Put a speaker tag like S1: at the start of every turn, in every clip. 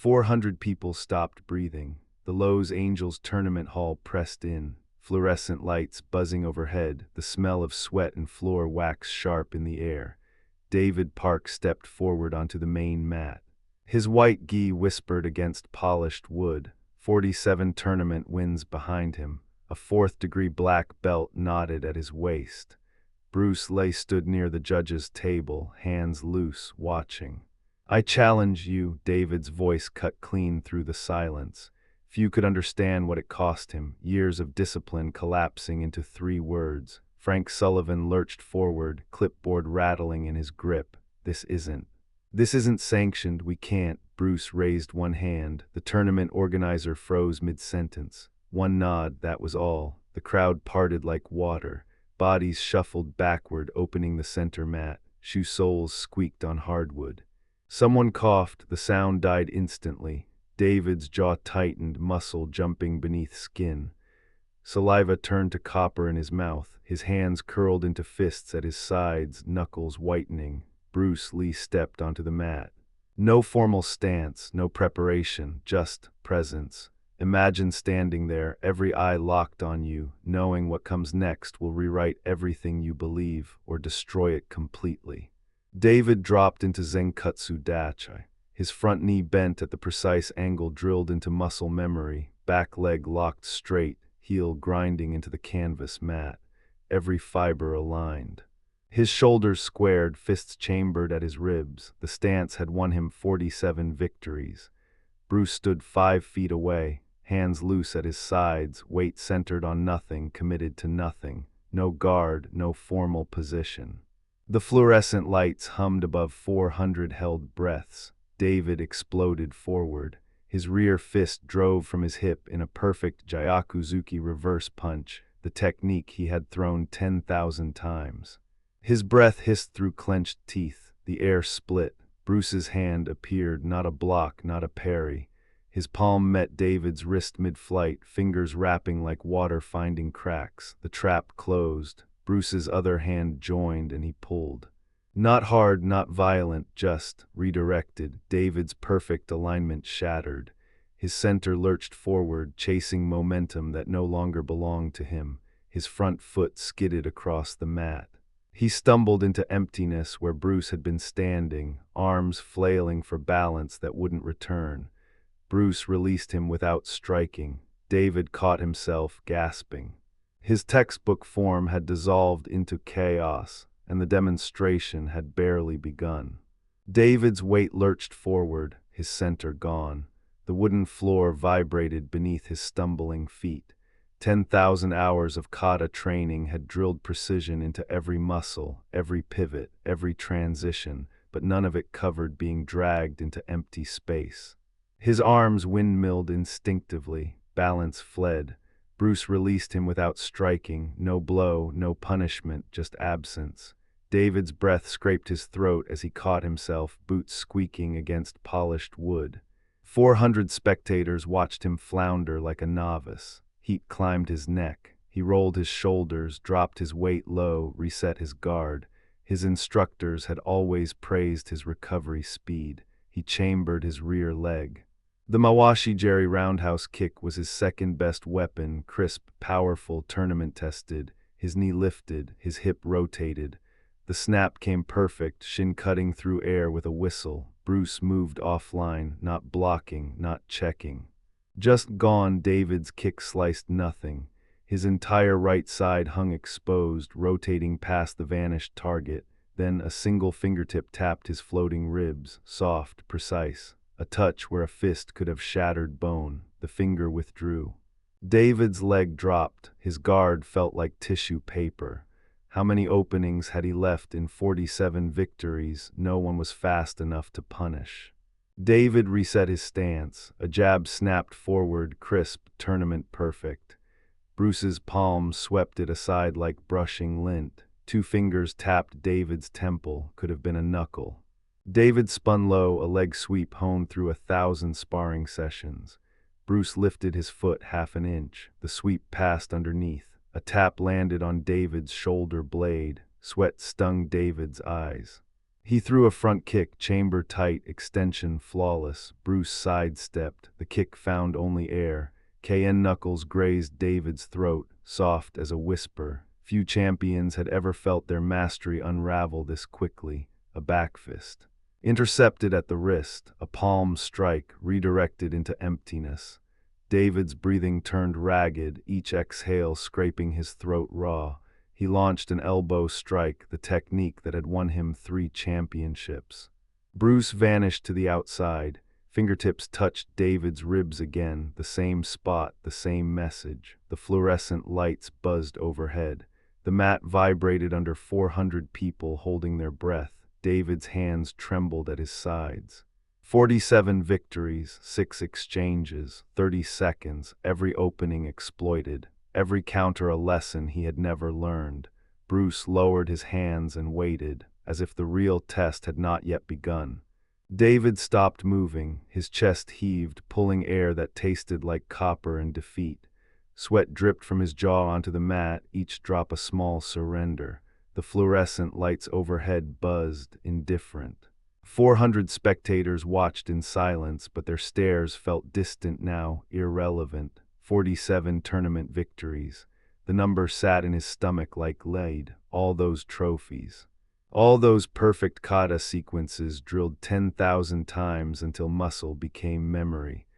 S1: 400 people stopped breathing. The Lowe's Angels tournament hall pressed in, fluorescent lights buzzing overhead, the smell of sweat and floor wax sharp in the air. David Park stepped forward onto the main mat. His white gi whispered against polished wood. 47 tournament wins behind him. A fourth-degree black belt nodded at his waist. Bruce Lee stood near the judge's table, hands loose, watching. "I challenge you," David's voice cut clean through the silence. Few could understand what it cost him, years of discipline collapsing into 3 words. Frank Sullivan lurched forward, clipboard rattling in his grip. This isn't sanctioned, we can't." Bruce raised one hand. The tournament organizer froze mid-sentence. One nod, that was all. The crowd parted like water. Bodies shuffled backward, opening the center mat. Shoe soles squeaked on hardwood. Someone coughed, the sound died instantly. David's jaw tightened, muscle jumping beneath skin. Saliva turned to copper in his mouth. His hands curled into fists at his sides, knuckles whitening. Bruce Lee stepped onto the mat. No formal stance, no preparation, just presence. Imagine standing there, every eye locked on you, knowing what comes next will rewrite everything you believe or destroy it completely. David dropped into Zenkutsu Dachi. His front knee bent at the precise angle drilled into muscle memory, back leg locked straight, heel grinding into the canvas mat, every fiber aligned. His shoulders squared, fists chambered at his ribs. The stance had won him 47 victories. Bruce stood 5 feet away, hands loose at his sides, weight centered on nothing, committed to nothing. No guard, no formal position. The fluorescent lights hummed above 400 held breaths. David exploded forward. His rear fist drove from his hip in a perfect Gyakuzuki reverse punch, the technique he had thrown 10,000 times. His breath hissed through clenched teeth. The air split. Bruce's hand appeared, not a block, not a parry. His palm met David's wrist mid-flight, fingers wrapping like water finding cracks. The trap closed. Bruce's other hand joined and he pulled. Not hard, not violent, just redirected. David's perfect alignment shattered. His center lurched forward, chasing momentum that no longer belonged to him. His front foot skidded across the mat. He stumbled into emptiness where Bruce had been standing, arms flailing for balance that wouldn't return. Bruce released him without striking. David caught himself, gasping. His textbook form had dissolved into chaos, and the demonstration had barely begun. David's weight lurched forward, his center gone. The wooden floor vibrated beneath his stumbling feet. 10,000 hours of kata training had drilled precision into every muscle, every pivot, every transition, but none of it covered being dragged into empty space. His arms windmilled instinctively, balance fled. Bruce released him without striking, no blow, no punishment, just absence. David's breath scraped his throat as he caught himself, boots squeaking against polished wood. 400 spectators watched him flounder like a novice. Heat climbed his neck. He rolled his shoulders, dropped his weight low, reset his guard. His instructors had always praised his recovery speed. He chambered his rear leg. The Mawashi Jerry roundhouse kick was his second-best weapon, crisp, powerful, tournament-tested. His knee lifted, his hip rotated. The snap came perfect, shin cutting through air with a whistle. Bruce moved offline, not blocking, not checking. Just gone, David's kick sliced nothing. His entire right side hung exposed, rotating past the vanished target. Then a single fingertip tapped his floating ribs, soft, precise. A touch where a fist could have shattered bone. The finger withdrew. David's leg dropped. His guard felt like tissue paper. How many openings had he left in 47 victories? No one was fast enough to punish. David reset his stance. A jab snapped forward, crisp, tournament perfect. Bruce's palm swept it aside like brushing lint. 2 fingers tapped David's temple, could have been a knuckle. David spun low, a leg sweep honed through 1,000 sparring sessions. Bruce lifted his foot half an inch. The sweep passed underneath. A tap landed on David's shoulder blade. Sweat stung David's eyes. He threw a front kick, chamber tight, extension flawless. Bruce sidestepped. The kick found only air. KN knuckles grazed David's throat, soft as a whisper. Few champions had ever felt their mastery unravel this quickly. A back fist. Intercepted at the wrist, a palm strike redirected into emptiness. David's breathing turned ragged, each exhale scraping his throat raw. He launched an elbow strike, the technique that had won him 3 championships. Bruce vanished to the outside. Fingertips touched David's ribs again, the same spot, the same message. The fluorescent lights buzzed overhead. The mat vibrated under 400 people holding their breath. David's hands trembled at his sides. 47 victories, 6 exchanges, 30 seconds, every opening exploited. Every counter a lesson he had never learned. Bruce lowered his hands and waited, as if the real test had not yet begun. David stopped moving, his chest heaved, pulling air that tasted like copper and defeat. Sweat dripped from his jaw onto the mat, each drop a small surrender. The fluorescent lights overhead buzzed, indifferent. 400 spectators watched in silence, but their stares felt distant now, irrelevant. 47 tournament victories. The number sat in his stomach like lead. All those trophies. All those perfect kata sequences drilled 10,000 times until muscle became memory.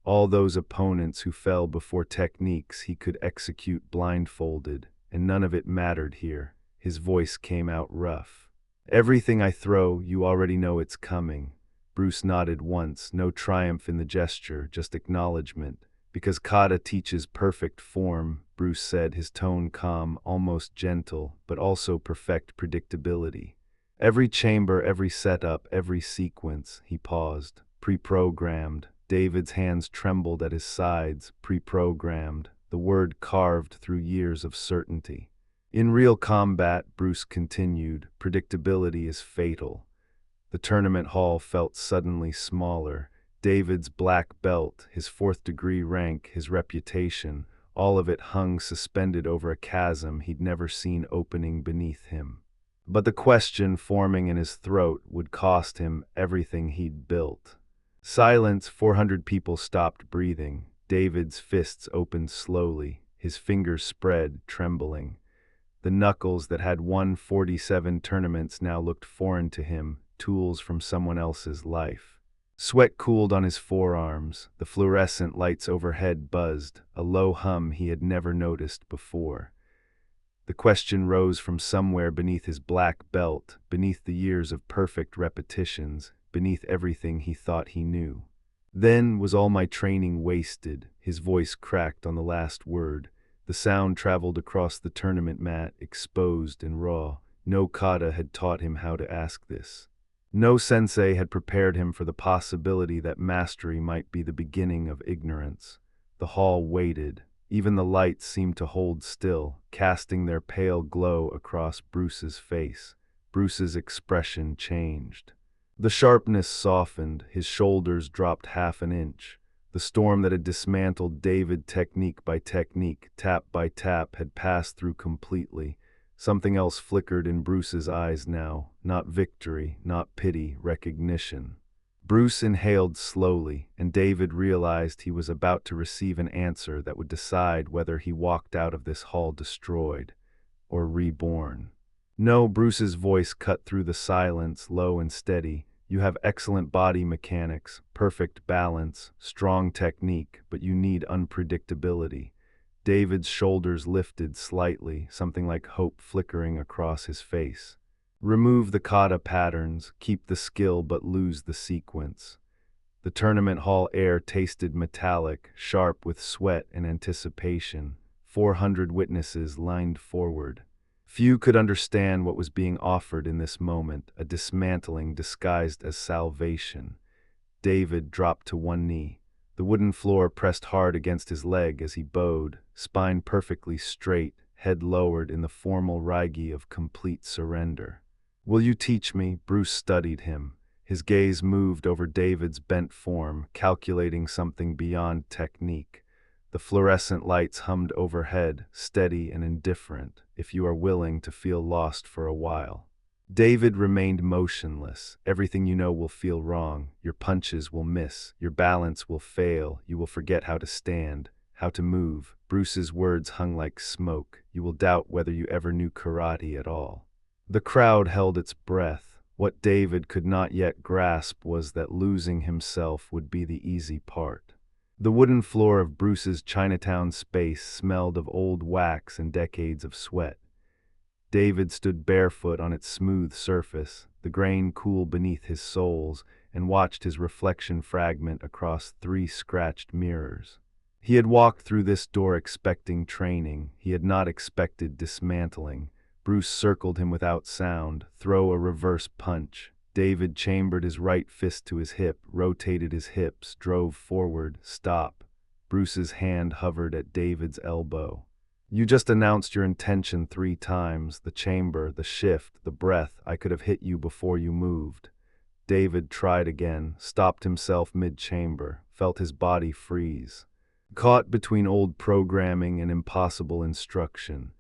S1: All those opponents who fell before techniques he could execute blindfolded, and none of it mattered here. His voice came out rough. Everything I throw, you already know it's coming. Bruce nodded once, no triumph in the gesture, just acknowledgement. Because kata teaches perfect form, Bruce said, his tone calm, almost gentle, but also perfect predictability. Every chamber, every setup, every sequence, he paused. Pre-programmed. David's hands trembled at his sides. Pre-programmed. The word carved through years of certainty. In real combat, Bruce continued, predictability is fatal. The tournament hall felt suddenly smaller. David's black belt, his 4th degree rank, his reputation, all of it hung suspended over a chasm he'd never seen opening beneath him. But the question forming in his throat would cost him everything he'd built. Silence, 400 people stopped breathing. David's fists opened slowly, his fingers spread, trembling. The knuckles that had won 47 tournaments now looked foreign to him, tools from someone else's life. Sweat cooled on his forearms, the fluorescent lights overhead buzzed, a low hum he had never noticed before. The question rose from somewhere beneath his black belt, beneath the years of perfect repetitions, beneath everything he thought he knew. Then was all my training wasted? His voice cracked on the last word. The sound traveled across the tournament mat, exposed and raw. No kata had taught him how to ask this. No sensei had prepared him for the possibility that mastery might be the beginning of ignorance. The hall waited. Even the lights seemed to hold still, casting their pale glow across Bruce's face. Bruce's expression changed. The sharpness softened, his shoulders dropped half an inch. The storm that had dismantled David technique by technique, tap by tap, had passed through completely. Something else flickered in Bruce's eyes now, not victory, not pity, recognition. Bruce inhaled slowly, and David realized he was about to receive an answer that would decide whether he walked out of this hall destroyed or reborn. No, Bruce's voice cut through the silence, low and steady. You have excellent body mechanics, perfect balance, strong technique, but you need unpredictability. David's shoulders lifted slightly, something like hope flickering across his face. Remove the kata patterns, keep the skill but lose the sequence. The tournament hall air tasted metallic, sharp with sweat and anticipation. 400 witnesses lined forward. Few could understand what was being offered in this moment, a dismantling disguised as salvation. David dropped to one knee. The wooden floor pressed hard against his leg as he bowed, spine perfectly straight, head lowered in the formal reigi of complete surrender. Will you teach me? Bruce studied him. His gaze moved over David's bent form, calculating something beyond technique. The fluorescent lights hummed overhead, steady and indifferent, if you are willing to feel lost for a while. David remained motionless. Everything you know will feel wrong. Your punches will miss. Your balance will fail. You will forget how to stand, how to move. Bruce's words hung like smoke. You will doubt whether you ever knew karate at all. The crowd held its breath. What David could not yet grasp was that losing himself would be the easy part. The wooden floor of Bruce's Chinatown space smelled of old wax and decades of sweat. David stood barefoot on its smooth surface, the grain cool beneath his soles, and watched his reflection fragment across 3 scratched mirrors. He had walked through this door expecting training. He had not expected dismantling. Bruce circled him without sound, throw a reverse punch. David chambered his right fist to his hip, rotated his hips, drove forward, stop. Bruce's hand hovered at David's elbow. You just announced your intention 3 times, the chamber, the shift, the breath. I could have hit you before you moved. David tried again, stopped himself mid-chamber, felt his body freeze. Caught between old programming and impossible instruction.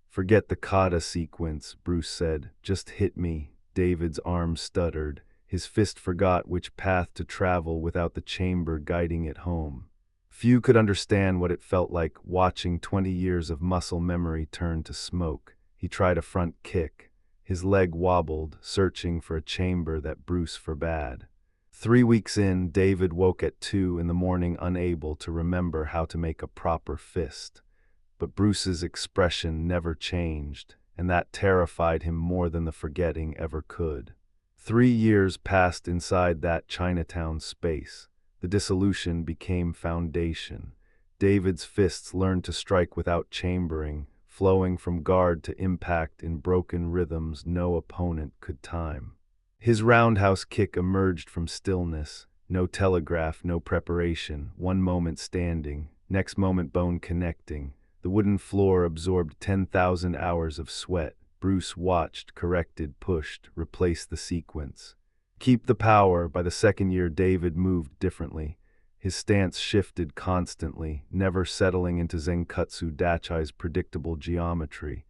S1: Forget the kata sequence, Bruce said. Just hit me. David's arm stuttered. His fist forgot which path to travel without the chamber guiding it home. Few could understand what it felt like watching 20 years of muscle memory turn to smoke. He tried a front kick. His leg wobbled, searching for a chamber that Bruce forbade. 3 weeks in, David woke at 2 in the morning unable to remember how to make a proper fist. But Bruce's expression never changed, and that terrified him more than the forgetting ever could. 3 years passed inside that Chinatown space. The dissolution became foundation. David's fists learned to strike without chambering, flowing from guard to impact in broken rhythms no opponent could time. His roundhouse kick emerged from stillness, no telegraph, no preparation, one moment standing, next moment bone connecting. The wooden floor absorbed 10,000 hours of sweat. Bruce watched, corrected, pushed, replaced the sequence. Keep the power. By the 2nd year, David moved differently. His stance shifted constantly, never settling into Zenkutsu Dachai's predictable geometry.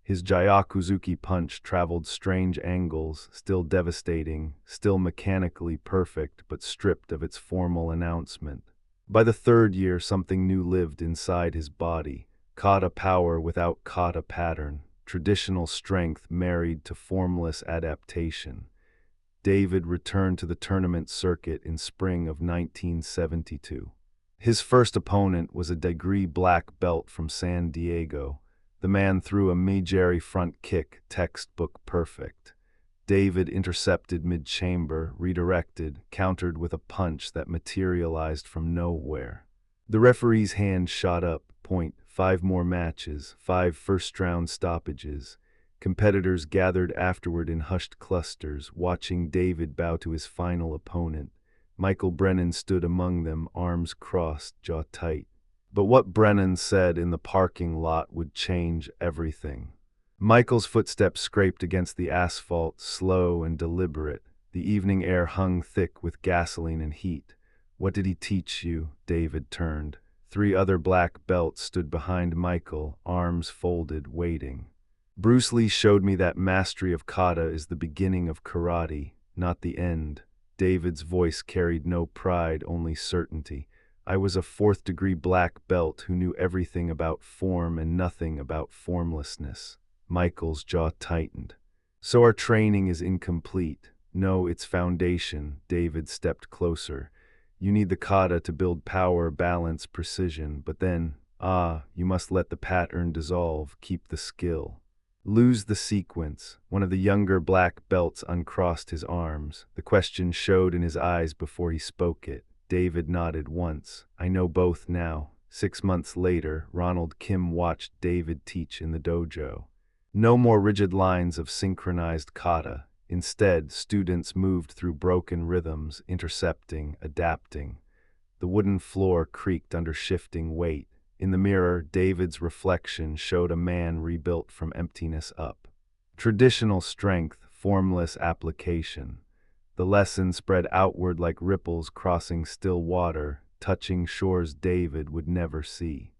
S1: His Gyakuzuki punch traveled strange angles, still devastating, still mechanically perfect, but stripped of its formal announcement. By the 3rd year, something new lived inside his body. Kata power without kata pattern. Traditional strength married to formless adaptation. David returned to the tournament circuit in spring of 1972. His first opponent was a degree black belt from San Diego. The man threw a Meijeri front kick, textbook perfect. David intercepted mid-chamber, redirected, countered with a punch that materialized from nowhere. The referee's hand shot up, point, 5 more matches, 5 first-round stoppages. Competitors gathered afterward in hushed clusters, watching David bow to his final opponent. Michael Brennan stood among them, arms crossed, jaw tight. But what Brennan said in the parking lot would change everything. Michael's footsteps scraped against the asphalt, slow and deliberate. The evening air hung thick with gasoline and heat. What did he teach you? David turned. 3 other black belts stood behind Michael, arms folded, waiting. Bruce Lee showed me that mastery of kata is the beginning of karate, not the end. David's voice carried no pride, only certainty. I was a 4th-degree black belt who knew everything about form and nothing about formlessness. Michael's jaw tightened. So our training is incomplete. No, it's foundation. David stepped closer. You need the kata to build power, balance, precision, but then, you must let the pattern dissolve, keep the skill. Lose the sequence. One of the younger black belts uncrossed his arms. The question showed in his eyes before he spoke it. David nodded once. I know both now. 6 months later, Ronald Kim watched David teach in the dojo. No more rigid lines of synchronized kata. Instead, students moved through broken rhythms, intercepting, adapting. The wooden floor creaked under shifting weight. In the mirror, David's reflection showed a man rebuilt from emptiness up. Traditional strength, formless application. The lesson spread outward like ripples crossing still water, touching shores David would never see.